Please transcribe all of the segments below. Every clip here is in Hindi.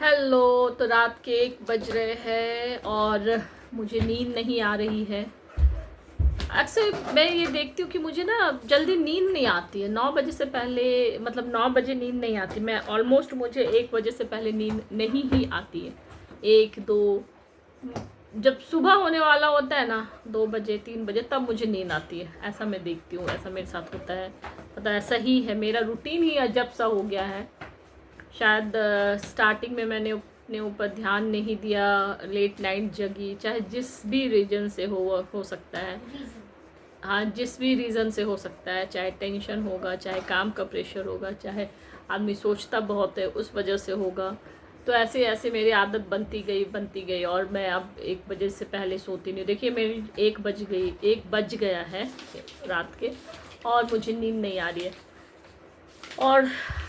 हेलो। तो रात के 1 बज रहे हैं और मुझे नींद नहीं आ रही है। अक्सर मैं ये देखती हूँ कि मुझे ना जल्दी नींद नहीं आती है। 9 बजे से पहले, मतलब 9 बजे नींद नहीं आती। मैं ऑलमोस्ट, मुझे 1 बजे से पहले नींद नहीं ही आती है। 1 2, जब सुबह होने वाला होता है ना, 2 बजे 3 बजे, तब मुझे नींद आती है। ऐसा मैं देखती हूँ, ऐसा मेरे साथ होता है। पता है, ऐसा ही है, मेरा रूटीन ही अजब सा हो गया है। शायद स्टार्टिंग में मैंने अपने ऊपर ध्यान नहीं दिया, लेट नाइट जगी, चाहे जिस भी रीजन से हो सकता है। हाँ, जिस भी रीज़न से हो सकता है, चाहे टेंशन होगा, चाहे काम का प्रेशर होगा, चाहे आदमी सोचता बहुत है उस वजह से होगा। तो ऐसे ऐसे मेरी आदत बनती गई और मैं अब 1 बजे से पहले सोती नहीं। देखिए, मेरी 1 बज गया है रात के, और मुझे नींद नहीं आ रही है। और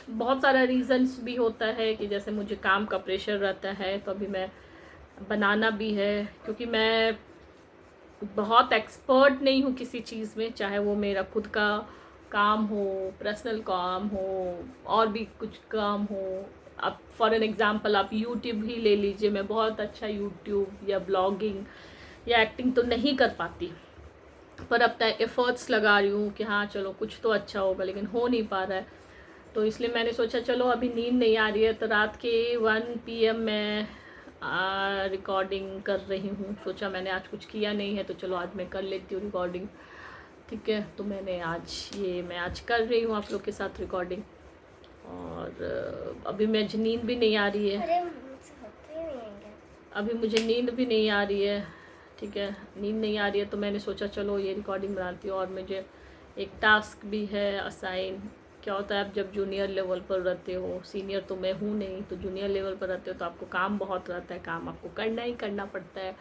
बहुत सारा रीज़न्स भी होता है कि जैसे मुझे काम का प्रेशर रहता है, तो अभी मैं बनाना भी है, क्योंकि मैं बहुत एक्सपर्ट नहीं हूँ किसी चीज़ में, चाहे वो मेरा खुद का काम हो, पर्सनल काम हो, और भी कुछ काम हो। अब फॉर एन एग्ज़ाम्पल आप यूट्यूब ही ले लीजिए। मैं बहुत अच्छा यूट्यूब या ब्लॉगिंग या एक्टिंग तो नहीं कर पाती, पर अपना एफ़र्ट्स लगा रही हूँ कि हाँ चलो कुछ तो अच्छा होगा, लेकिन हो नहीं पा रहा है। तो इसलिए मैंने सोचा चलो अभी नींद नहीं आ रही है, तो रात के 1 PM मैं रिकॉर्डिंग कर रही हूँ। सोचा मैंने आज कुछ किया नहीं है, तो चलो आज मैं कर लेती हूँ रिकॉर्डिंग। ठीक है, तो मैं आज कर रही हूँ आप लोग के साथ रिकॉर्डिंग। और अभी मुझे नींद भी नहीं आ रही है। अरे मुझसे होता ही नहीं है क्या? अभी मुझे नींद भी नहीं आ रही है। ठीक है, नींद नहीं आ रही है, तो मैंने सोचा चलो ये रिकॉर्डिंग बनाती हूँ। और मुझे एक टास्क भी है असाइन। क्या होता है, आप जब जूनियर लेवल पर रहते हो, सीनियर तो मैं हूँ नहीं, तो जूनियर लेवल पर रहते हो तो आपको काम बहुत रहता है, काम आपको करना ही करना पड़ता है।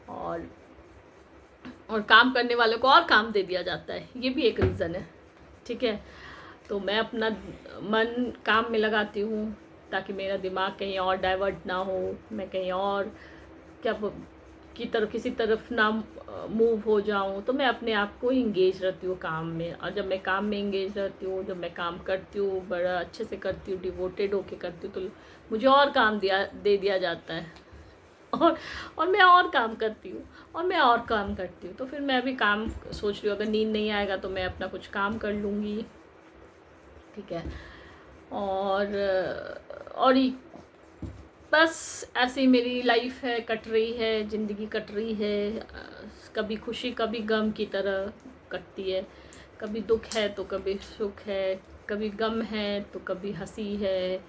और काम करने वाले को और काम दे दिया जाता है, ये भी एक रीज़न है। ठीक है, तो मैं अपना मन काम में लगाती हूँ ताकि मेरा दिमाग कहीं और डाइवर्ट ना हो, मैं कहीं और क्या किसी तरफ ना मूव हो जाऊँ। तो मैं अपने आप को इंगेज रहती हूँ काम में, और जब मैं काम में इंगेज रहती हूँ, जब मैं काम करती हूँ, बड़ा अच्छे से करती हूँ, डिवोटेड होके करती हूँ, तो मुझे और काम दे दिया जाता है। और मैं और काम करती हूँ, और मैं और काम करती हूँ। तो फिर मैं भी काम सोच रही हूँ, अगर नींद नहीं आएगा तो मैं अपना कुछ काम कर लूँगी। ठीक है, और बस ऐसे ही मेरी लाइफ है, कट रही है, ज़िंदगी कट रही है। कभी खुशी कभी गम की तरह कटती है। कभी दुख है तो कभी सुख है, कभी गम है तो कभी हंसी है,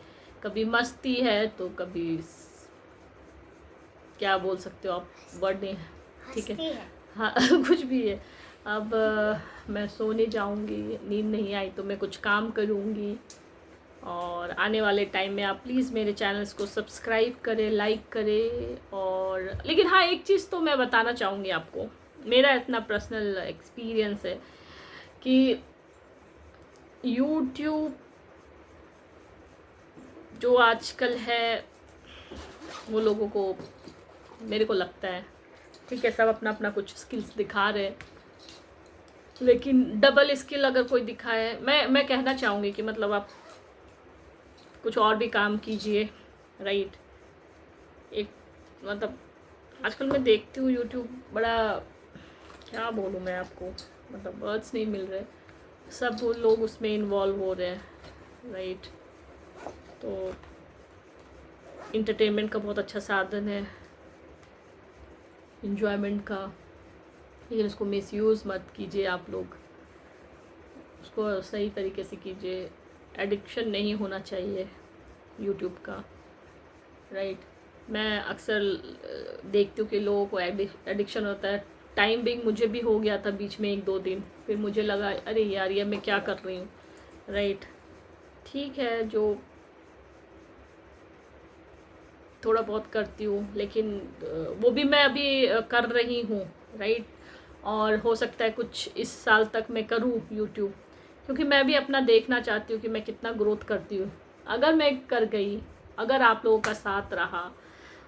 कभी मस्ती है तो कभी क्या बोल सकते हो आप, वर्ड नहीं है। ठीक है, हंसती है। हाँ कुछ भी है। अब मैं सोने जाऊंगी, नींद नहीं आई तो मैं कुछ काम करूंगी। और आने वाले टाइम में आप प्लीज़ मेरे चैनल्स को सब्सक्राइब करें, लाइक करें। और लेकिन हाँ, एक चीज़ तो मैं बताना चाहूँगी आपको, मेरा इतना पर्सनल एक्सपीरियंस है कि यूट्यूब जो आजकल है, वो लोगों को, मेरे को लगता है, ठीक है, सब अपना अपना कुछ स्किल्स दिखा रहे हैं, लेकिन डबल स्किल अगर कोई दिखाए, मैं कहना चाहूँगी कि मतलब आप कुछ और भी काम कीजिए। राइट, एक मतलब आजकल मैं देखती हूँ यूट्यूब, बड़ा क्या बोलूँ मैं आपको, मतलब वर्ड्स नहीं मिल रहे, सब वो लोग उसमें इन्वॉल्व हो रहे हैं। राइट, तो इंटरटेनमेंट का बहुत अच्छा साधन है, इन्जॉयमेंट का, लेकिन उसको मिसयूज़ मत कीजिए आप लोग, उसको सही तरीके से कीजिए। एडिक्शन नहीं होना चाहिए यूट्यूब का। राइट, मैं अक्सर देखती हूँ कि लोगों को एडिक्शन होता है। टाइम बिंग मुझे भी हो गया था बीच में 1-2 दिन, फिर मुझे लगा अरे यार ये मैं क्या कर रही हूँ। राइट, ठीक है, जो थोड़ा बहुत करती हूँ, लेकिन वो भी मैं अभी कर रही हूँ। राइट, और हो सकता है कुछ इस साल तक मैं करूँ यूट्यूब, क्योंकि मैं भी अपना देखना चाहती हूँ कि मैं कितना ग्रोथ करती हूँ। अगर मैं कर गई, अगर आप लोगों का साथ रहा,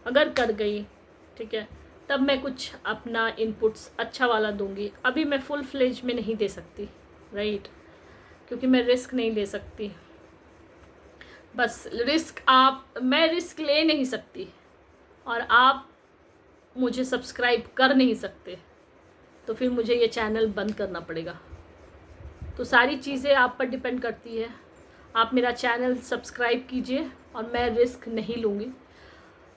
अगर कर गई, ठीक है, तब मैं कुछ अपना इनपुट्स अच्छा वाला दूंगी। अभी मैं फुल फ्लेज में नहीं दे सकती। राइट, क्योंकि मैं रिस्क नहीं ले सकती। बस रिस्क मैं रिस्क ले नहीं सकती और आप मुझे सब्सक्राइब कर नहीं सकते, तो फिर मुझे ये चैनल बंद करना पड़ेगा। तो सारी चीज़ें आप पर डिपेंड करती है। आप मेरा चैनल सब्सक्राइब कीजिए और मैं रिस्क नहीं लूँगी।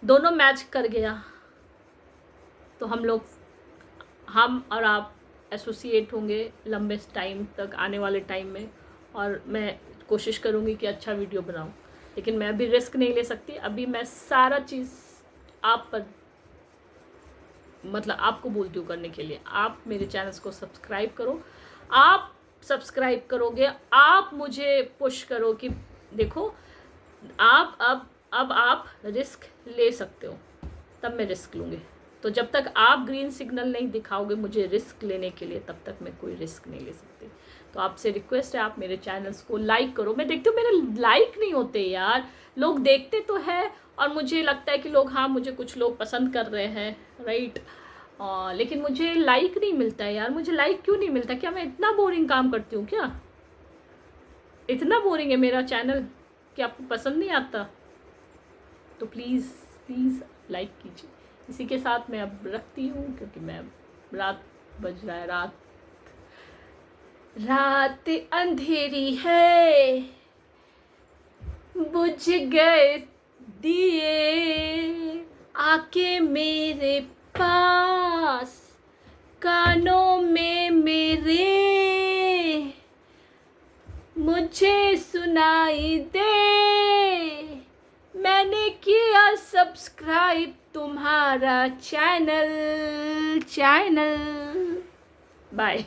दोनों मैच कर गया तो हम और आप एसोसिएट होंगे लंबे टाइम तक, आने वाले टाइम में, और मैं कोशिश करूँगी कि अच्छा वीडियो बनाऊँ। लेकिन मैं अभी रिस्क नहीं ले सकती। अभी मैं सारा चीज़ आप पर, मतलब आपको बोलती हूँ करने के लिए। आप मेरे चैनल्स को सब्सक्राइब करो। आप सब्सक्राइब करोगे, आप मुझे पुश करो कि देखो आप अब आप रिस्क ले सकते हो, तब मैं रिस्क लूँगी। तो जब तक आप ग्रीन सिग्नल नहीं दिखाओगे मुझे रिस्क लेने के लिए, तब तक मैं कोई रिस्क नहीं ले सकती। तो आपसे रिक्वेस्ट है, आप मेरे चैनल्स को लाइक करो। मैं देखती हूँ मेरे लाइक नहीं होते यार। लोग देखते तो है और मुझे लगता है कि लोग, हाँ मुझे कुछ लोग पसंद कर रहे हैं, राइट, लेकिन मुझे लाइक नहीं मिलता है यार। मुझे लाइक क्यों नहीं मिलता? क्या मैं इतना बोरिंग काम करती हूँ क्या? इतना बोरिंग है मेरा चैनल कि आपको पसंद नहीं आता? तो प्लीज़ प्लीज़ लाइक कीजिए। इसी के साथ मैं अब रखती हूँ, क्योंकि मैं रात बज रहा है, रात अंधेरी है, बुझ गए दिए, आके मेरे पास कानों में मेरे मुझे सुनाई दे। मैंने किया सब्सक्राइब तुम्हारा चैनल। बाय।